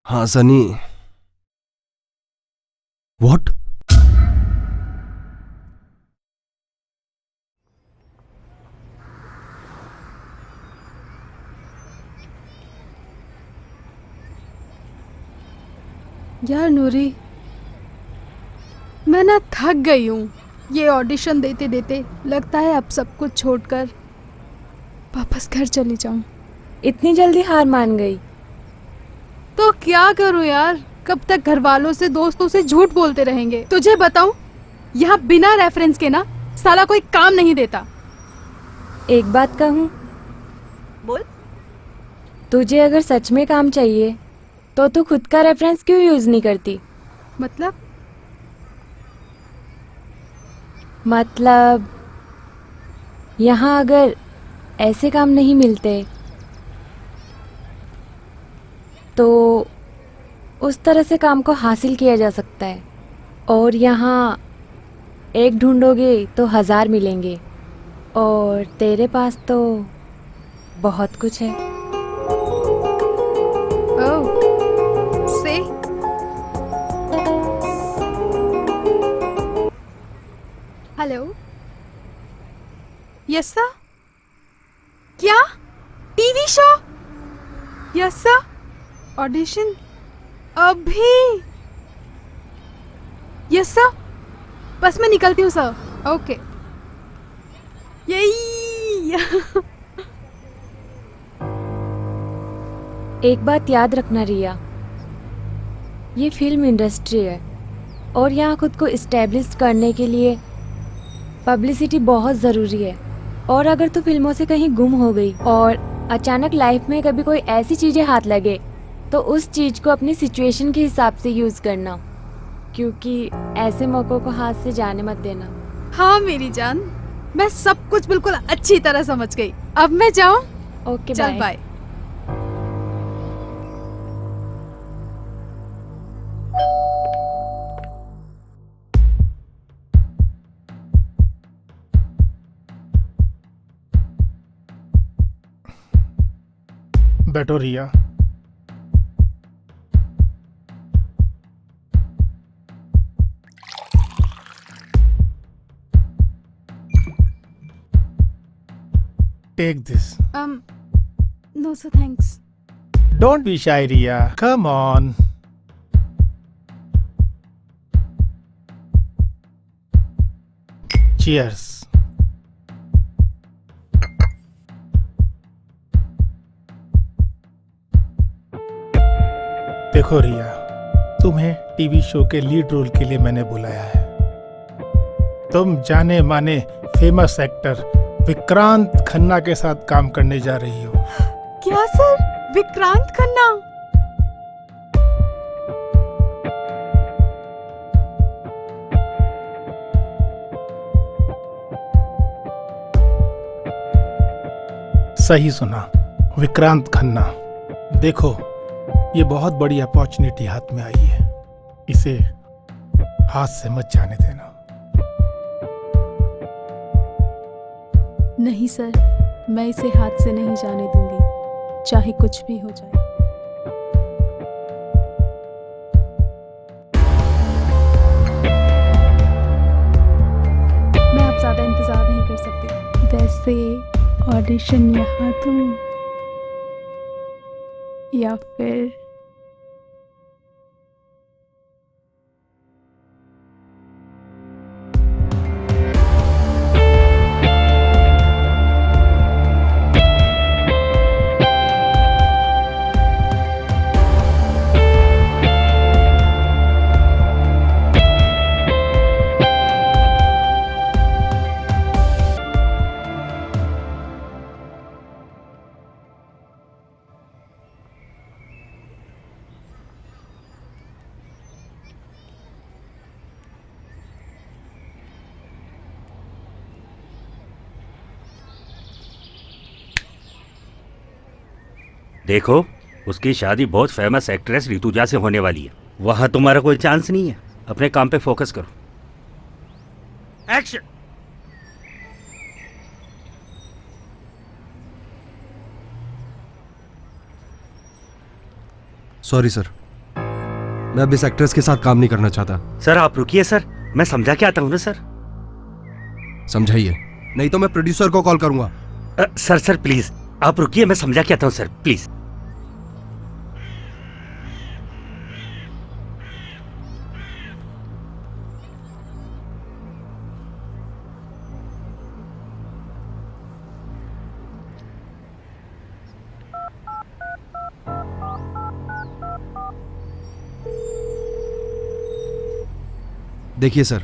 हाँ सनी। व्हाट? यार नूरी, मैं ना थक गई हूँ ये ऑडिशन देते देते। लगता है अब सब कुछ छोड़कर वापस घर चली जाऊँ। इतनी जल्दी हार मान गई? तो क्या करूँ यार, कब तक घर वालों से दोस्तों से झूठ बोलते रहेंगे। तुझे बताऊँ, यहाँ बिना रेफरेंस के ना साला कोई काम नहीं देता। एक बात कहूँ, बोल। तुझे अगर सच में काम चाहिए तो तू खुद का रेफरेंस क्यों यूज नहीं करती? मतलब यहाँ अगर ऐसे काम नहीं मिलते तो उस तरह से काम को हासिल किया जा सकता है, और यहाँ एक ढूंढोगे तो 1000 मिलेंगे, और तेरे पास तो बहुत कुछ है। ओह, से हेलो। Yes sir. क्या? TV show? Yes sir. Audition अभी? Yes sir. बस मैं निकलती हूँ सर। ओके। यही। एक बात याद रखना रिया, ये फिल्म इंडस्ट्री है और यहाँ खुद को इस्टेब्लिश करने के लिए पब्लिसिटी बहुत ज़रूरी है। और अगर तू फिल्मों से कहीं गुम हो गई और अचानक लाइफ में कभी कोई ऐसी चीज़ें हाथ लगे तो उस चीज़ को अपनी सिचुएशन के हिसाब से यूज़ करना, क्योंकि ऐसे मौक़ों को हाथ से जाने मत देना। हाँ मेरी जान, मैं सब कुछ बिल्कुल अच्छी तरह समझ गई। अब मैं जाऊँ? ओके, चल बाय। बैठो Riya. Take this. No sir, thanks. Don't be shy Riya, come on. Cheers. देखो रिया, तुम्हें टीवी शो के लीड रोल के लिए मैंने बुलाया है। तुम जाने माने फेमस एक्टर विक्रांत खन्ना के साथ काम करने जा रही हो। क्या सर? विक्रांत खन्ना? सही सुना, विक्रांत खन्ना। देखो, ये बहुत बड़ी अपॉर्चुनिटी हाथ में आई है, इसे हाथ से मत जाने देना। नहीं सर, मैं इसे हाथ से नहीं जाने दूंगी, चाहे कुछ भी हो जाए। मैं अब ज्यादा इंतजार नहीं कर सकती। वैसे ऑडिशन यहाँ दूं या फिर देखो, उसकी शादी बहुत फेमस एक्ट्रेस ऋतुजा से होने वाली है। वहां तुम्हारा कोई चांस नहीं है। अपने काम पे फोकस करो। एक्शन। सॉरी सर, मैं अब इस एक्ट्रेस के साथ काम नहीं करना चाहता। सर आप रुकिए सर, मैं समझा के आता हूँ ना सर। समझाइए, नहीं तो मैं प्रोड्यूसर को कॉल करूंगा। सर प्लीज आप रुकिए, मैं समझा के आता हूँ सर, प्लीज। देखिए सर,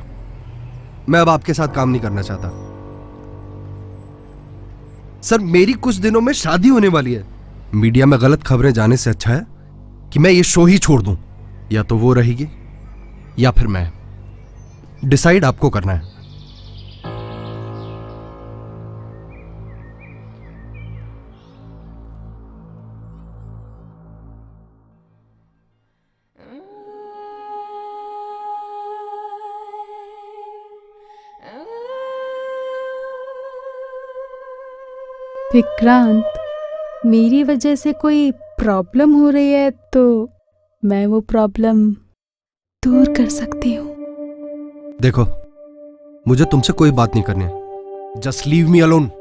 मैं अब आपके साथ काम नहीं करना चाहता। सर मेरी कुछ दिनों में शादी होने वाली है। मीडिया में गलत खबरें जाने से अच्छा है कि मैं ये शो ही छोड़ दूं। या तो वो रहेगी या फिर मैं। डिसाइड आपको करना है। विक्रांत, मेरी वजह से कोई प्रॉब्लम हो रही है तो मैं वो प्रॉब्लम दूर कर सकती हूँ। देखो, मुझे तुमसे कोई बात नहीं करनी है। Just leave me alone.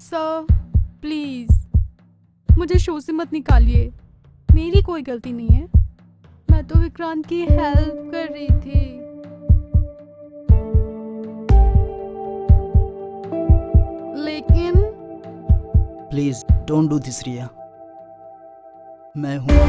Sir please मुझे शो से मत निकालिए, मेरी कोई गलती नहीं है। मैं तो विक्रांत की हेल्प कर रही थी। लेकिन प्लीज डोंट डू दिस रिया। मैं हूं।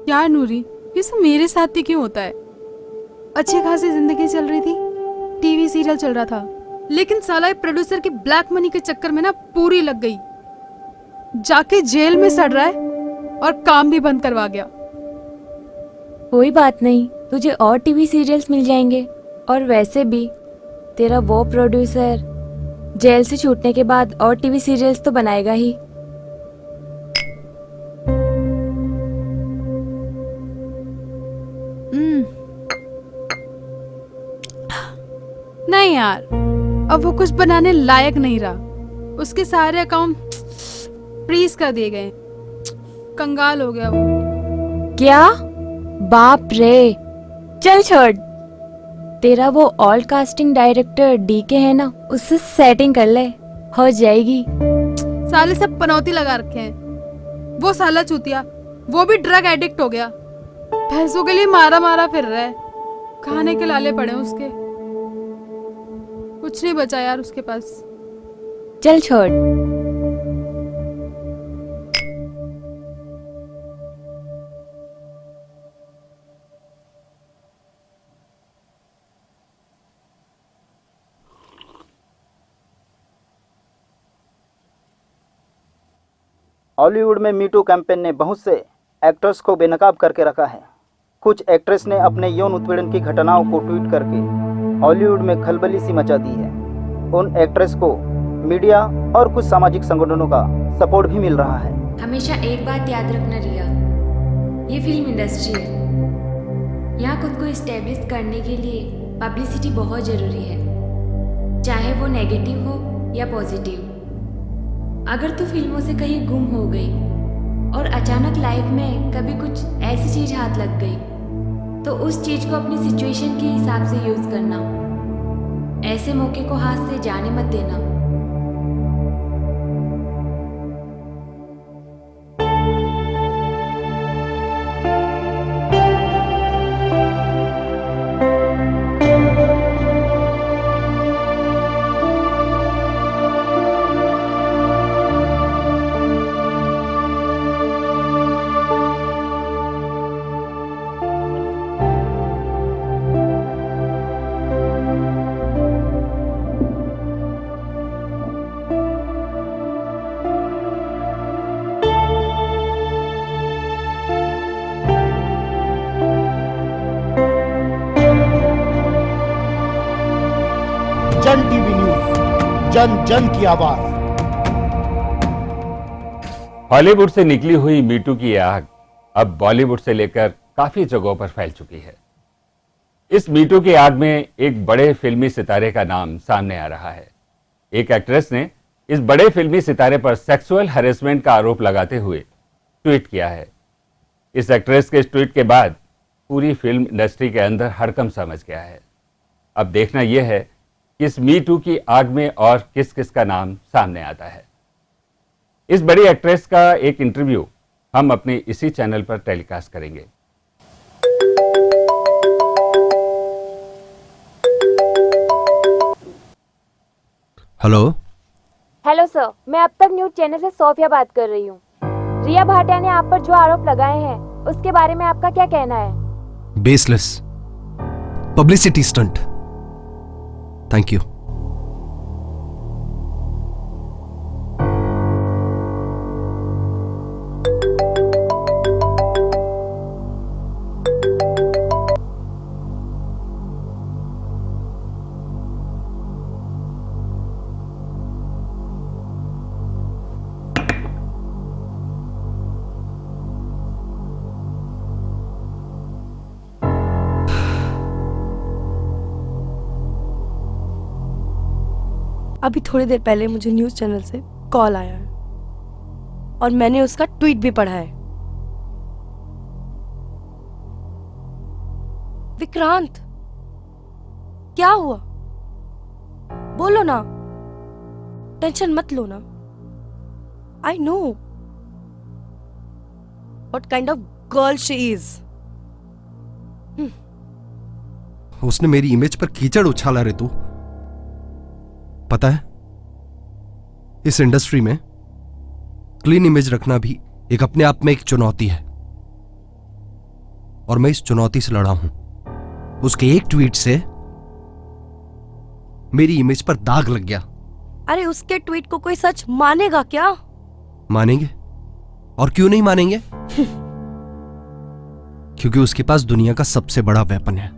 यार नूरी, ये सब मेरे साथ ही क्यों होता है? अच्छी खासी जिंदगी चल रही थी, टीवी सीरियल चल रहा था, लेकिन साला प्रोड्यूसर की ब्लैक मनी के चक्कर में ना पूरी लग गई। जाके जेल में सड़ रहा है और काम भी बंद करवा गया। कोई बात नहीं, तुझे और टीवी सीरियल्स मिल जाएंगे। और वैसे भी तेरा वो प्रोड्यूसर जेल से छूटने के बाद और टीवी सीरियल्स तो बनाएगा ही। नहीं यार, अब वो कुछ बनाने लायक नहीं रहा। उसके सारे अकाउंट फ्रीज कर दिए गए। कंगाल हो गया वो। क्या? बाप रे, चल छोड़। तेरा वो ऑल कास्टिंग डायरेक्टर डीके है ना, उससे सेटिंग कर ले, हो जाएगी। साले सब पनौती लगा रखे हैं। वो साला चूतिया, वो भी ड्रग एडिक्ट हो गया। भैंसों के लिए मारा मारा फिर रहा है। खाने के लाले पड़े हैं उसके। कुछ नहीं बचा यार उसके पास। चल छोड़। हॉलीवुड में मीटू कैंपेन ने बहुत से एक्टर्स को बेनकाब करके रखा है। कुछ एक्ट्रेस ने अपने यौन उत्पीड़न की घटनाओं को ट्वीट करके हॉलीवुड में खलबली सी मचा दी है। उन एक्ट्रेस को मीडिया और कुछ सामाजिक संगठनों का सपोर्ट भी मिल रहा है। हमेशा एक बात याद रखना रिया, ये फिल्म इंडस्ट्री है। यहाँ खुद को इस्टेब्लिश करने के लिए पब्लिसिटी बहुत ज़रूरी है, चाहे वो नेगेटिव हो या पॉजिटिव। अगर तू फिल्मों से कहीं गुम हो गई और अचानक लाइफ में कभी कुछ ऐसी चीज़ हाथ लग गई, तो उस चीज़ को अपनी सिचुएशन के हिसाब से यूज़ करना। ऐसे मौके को हाथ से जाने मत देना। जन टीवी न्यूज, जन जन की आवाज। हॉलीवुड से निकली हुई मीटू की आग अब बॉलीवुड से लेकर काफी जगहों पर फैल चुकी है। इस मीटू की आग में एक बड़े फिल्मी सितारे का नाम सामने आ रहा है। एक एक्ट्रेस ने इस बड़े फिल्मी सितारे पर सेक्सुअल हैरेसमेंट का आरोप लगाते हुए ट्वीट किया है। इस एक्ट्रेस के इस ट्वीट के बाद पूरी फिल्म इंडस्ट्री के अंदर हड़कंप समझ गया है। अब देखना यह है कि इस मी टू की आग में और किस किस का नाम सामने आता है। इस बड़ी एक्ट्रेस का एक इंटरव्यू हम अपने इसी चैनल पर टेलीकास्ट करेंगे। हेलो। हेलो सर, मैं अब तक न्यूज चैनल से सोफिया बात कर रही हूँ। रिया भाटिया ने आप पर जो आरोप लगाए हैं उसके बारे में आपका क्या कहना है? Baseless publicity stunt. Thank you. अभी थोड़ी देर पहले मुझे न्यूज़ चैनल से कॉल आया है और मैंने उसका ट्वीट भी पढ़ा है। विक्रांत, क्या हुआ? बोलो ना, टेंशन मत लो ना। I know what kind of girl she is. उसने मेरी इमेज पर कीचड़ उछाला रे तू। पता है, इस इंडस्ट्री में क्लीन इमेज रखना भी एक अपने आप में एक चुनौती है और मैं इस चुनौती से लड़ा हूं। उसके एक ट्वीट से मेरी इमेज पर दाग लग गया। अरे उसके ट्वीट को कोई सच मानेगा क्या? मानेंगे, और क्यों नहीं मानेंगे? क्योंकि उसके पास दुनिया का सबसे बड़ा वेपन है।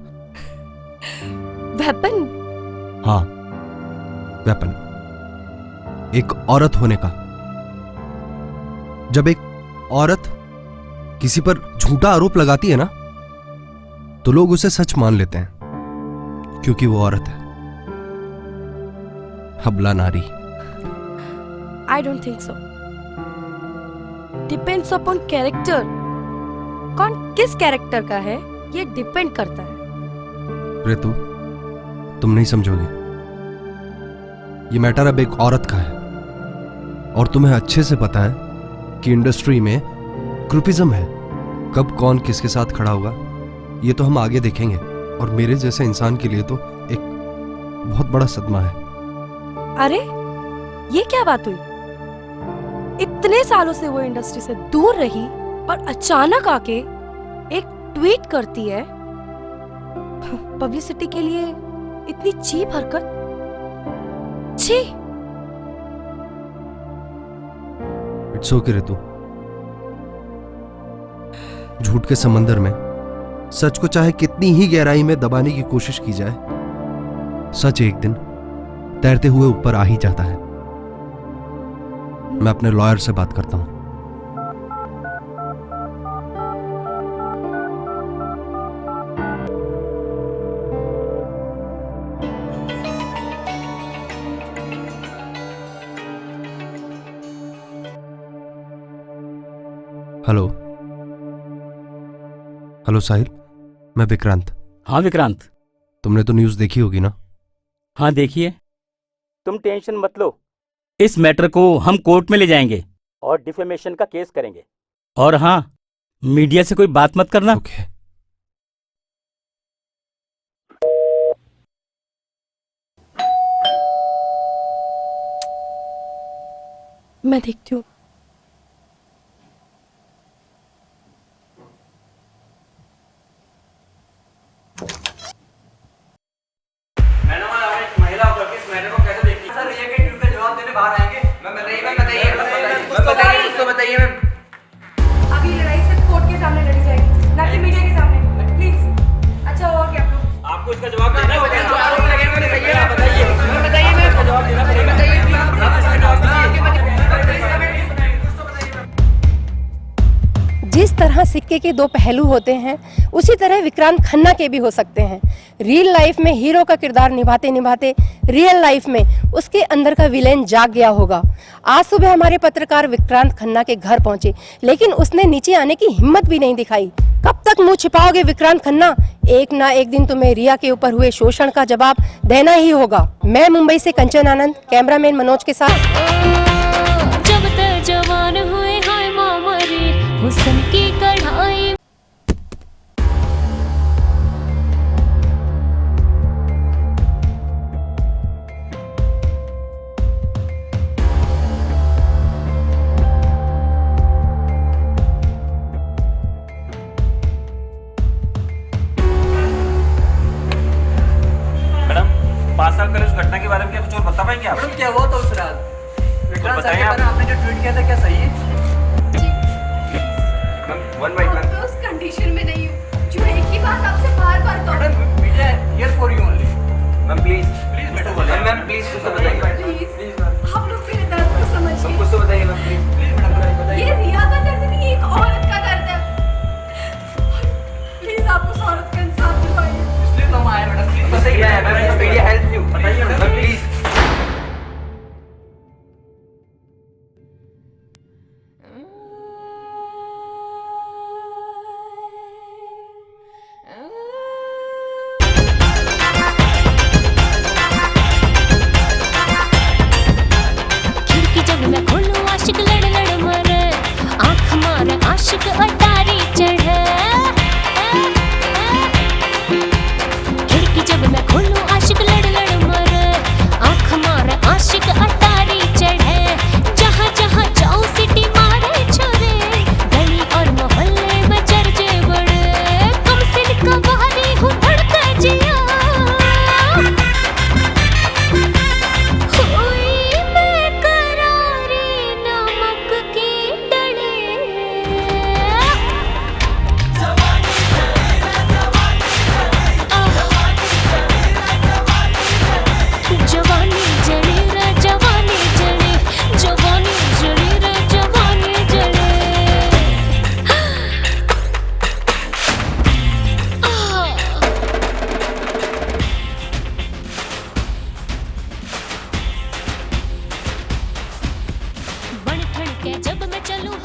वेपन? हाँ, वेपन। एक औरत होने का। जब एक औरत किसी पर झूठा आरोप लगाती है ना, तो लोग उसे सच मान लेते हैं क्योंकि वो औरत है। हबला नारी। I don't think so. Depends upon character. कौन किस कैरेक्टर का है ये डिपेंड करता है। रितु, तुम नहीं समझोगे। ये मैटर अब एक औरत का है और तुम्हें अच्छे से पता है कि इंडस्ट्री में ग्रुपिज्म है। कब कौन किसके साथ खड़ा होगा ये तो हम आगे देखेंगे, और मेरे जैसे इंसान के लिए तो एक बहुत बड़ा सदमा है। अरे ये क्या बात हुई? इतने सालों से वो इंडस्ट्री से दूर रही और अचानक आके एक ट्वीट करती है। पब्लिसिटी के लिए इतनी चीप हरकत। छी। It's okay Ritu. झूठ के समंदर में सच को चाहे कितनी ही गहराई में दबाने की कोशिश की जाए, सच एक दिन तैरते हुए ऊपर आ ही जाता है। मैं अपने लॉयर से बात करता हूं। हेलो हेलो साहिल, मैं विक्रांत। हाँ विक्रांत। तुमने तो न्यूज़ देखी होगी ना? हाँ देखिए। तुम टेंशन मत लो, इस मैटर को हम कोर्ट में ले जाएंगे और डिफेमेशन का केस करेंगे। और हाँ, मीडिया से कोई बात मत करना। ओके। मैं देखती हूँ। अभी लड़ाई सिर्फ कोर्ट के सामने लड़ी जाएगी, ना कि मीडिया के सामने। प्लीज। अच्छा और क्या आपको इसका जवाब देना जिस तरह सिक्के के दो पहलू होते हैं, उसी तरह विक्रांत खन्ना के भी हो सकते हैं। रियल लाइफ में हीरो का किरदार निभाते निभाते रियल लाइफ में उसके अंदर का विलेन जाग गया होगा। आज सुबह हमारे पत्रकार विक्रांत खन्ना के घर पहुंचे, लेकिन उसने नीचे आने की हिम्मत भी नहीं दिखाई। कब तक मुंह छिपाओगे विक्रांत खन्ना? एक ना एक दिन तुम्हें रिया के ऊपर हुए शोषण का जवाब देना ही होगा। मैं मुंबई से कंचन आनंद, कैमरामैन मनोज के साथ। जब तक जवान हुए हाय मामा रे, हुस्न की कढ़ाई। मैडम, 5 साल पहले उस घटना के बारे में क्या कुछ और बता पाएंगे आप? मैडम क्या हुआ था उस रात? विक्रांत सर के बताइए बारे में आपने जो ट्वीट किया था क्या सही है? One by one. मैं उस कंडीशन में नहीं हूँ जो एक ही बात आपसे बार-बार कहूँ। Madam media here for you only. Ma'am please please ma'am please कुछ तो बताइए। प्लीज आप लोग मेरे दर्द को समझिए। कुछ तो बताइए मैम प्लीज। प्लीज मैडम बताइए। ये रिया का दर्द नहीं, एक औरत का दर्द है। प्लीज आप उस औरत का इंसाफ दिलवाइए। इसलिए तो हम आए मैडम। प्लीज बताइए मैम, मीडिया हेल्प यू। बताइए मैडम प्लीज। खिड़की जब मैं खोलूं आशिक लड़ लड़ मरे, आँख मारे आशिक अटारी चढ़े। खिड़की जब मैं खोलूं आशिक लड़ लड़ मरे, आँख मारे आशिक अटारी चढ़े। जहाँ जहाँ जाऊं सिटी मारे छोरे, गली और मोहल्ले में चर्चे बड़े। कम सिल का बाहरी हूँ धड़का जिया, हुई मैं करारी नमक की डले। जवानी जड़ी रे जवानी जड़ी, जवानी जड़ी रे जवानी जड़ी। बन ठन के जब मैं चलूं